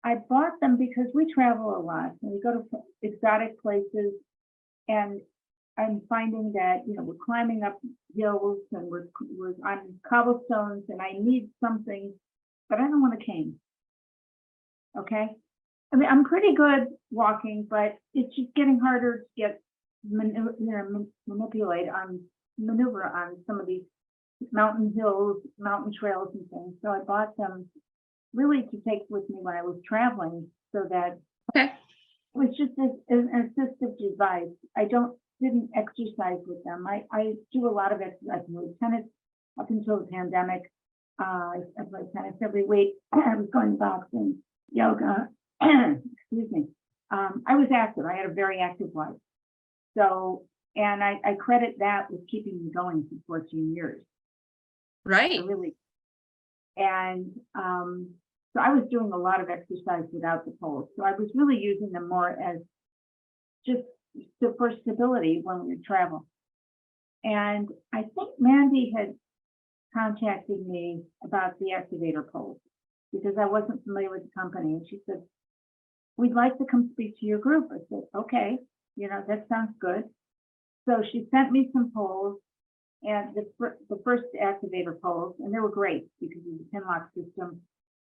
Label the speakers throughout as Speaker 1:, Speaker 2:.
Speaker 1: I bought them because we travel a lot and we go to exotic places, and I'm finding that, we're climbing up hills and we're on cobblestones, and I need something, but I don't want a cane. Okay. I mean, I'm pretty good walking, but it's just getting harder to get maneuver on some of these mountain hills, mountain trails and things. So I bought them really to take with me when I was traveling, so that
Speaker 2: Okay.
Speaker 1: it was just an assistive device. I didn't exercise with them. I do a lot of exercise. I played tennis up until the pandemic. I played tennis every week. I was going boxing, yoga. Excuse me. I was active. I had a very active life. So, and I credit that with keeping me going for 14 years.
Speaker 2: Right.
Speaker 1: So really. And so I was doing a lot of exercise without the poles. So I was really using them more as just for stability when we travel. And I think Mandy had contacted me about the activator poles because I wasn't familiar with the company. And she said, we'd like to come speak to your group. I said, okay, that sounds good. So she sent me some poles, and the first activator poles, and they were great because of the pin lock system.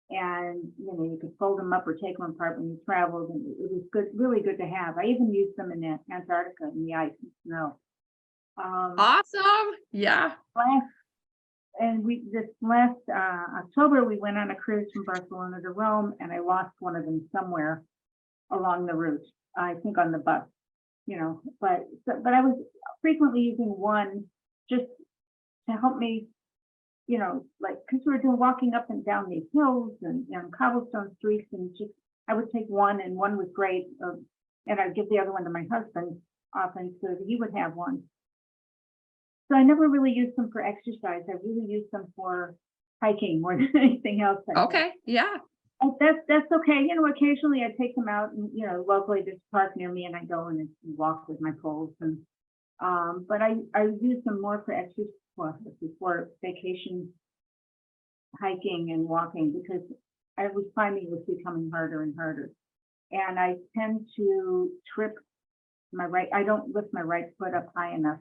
Speaker 1: And you could fold them up or take them apart when you traveled, and it was good, really good to have. I even used them in Antarctica in the ice and snow.
Speaker 2: Awesome. Yeah.
Speaker 1: This last October, we went on a cruise from Barcelona to Rome, and I lost one of them somewhere along the route. I think on the bus, but I was frequently using one just to help me, because we were walking up and down these hills and cobblestone streets, and just I would take one, and one was great, and I'd give the other one to my husband often so that he would have one. So I never really used them for exercise. I really used them for hiking more than anything else.
Speaker 2: Okay. Yeah.
Speaker 1: And that's okay. Occasionally I take them out, and locally there's a park near me, and I go and walk with my poles. And but I use them more for exercise, for vacation, hiking and walking, because I was finding it was becoming harder and harder. And I tend to trip I don't lift my right foot up high enough,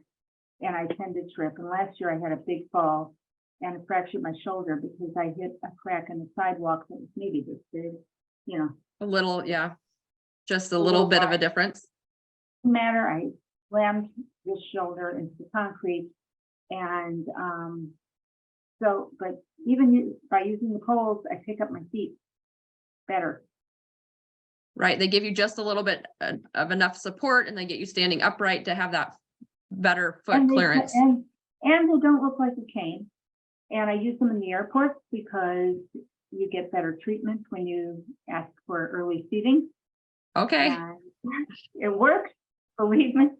Speaker 1: and I tend to trip. And last year I had a big fall and fractured my shoulder because I hit a crack in the sidewalk that was maybe this big,
Speaker 2: A little, yeah. Just a little bit of a difference.
Speaker 1: matter. I slammed this shoulder into the concrete, and but even by using the poles, I pick up my feet better.
Speaker 2: Right. They give you just a little bit of enough support, and they get you standing upright to have that better foot clearance.
Speaker 1: And they don't look like a cane. And I use them in the airport because you get better treatment when you ask for early seating.
Speaker 2: Okay.
Speaker 1: And it works, believe me.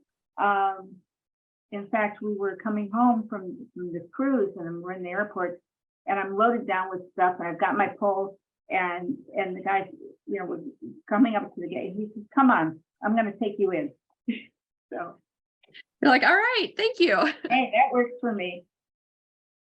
Speaker 1: In fact, we were coming home from this cruise, and we're in the airport, and I'm loaded down with stuff, and I've got my poles, and the guy, was coming up to the gate. He says, "Come on, I'm going to take you in." So
Speaker 2: you're like, all right, thank you.
Speaker 1: Hey, that works for me.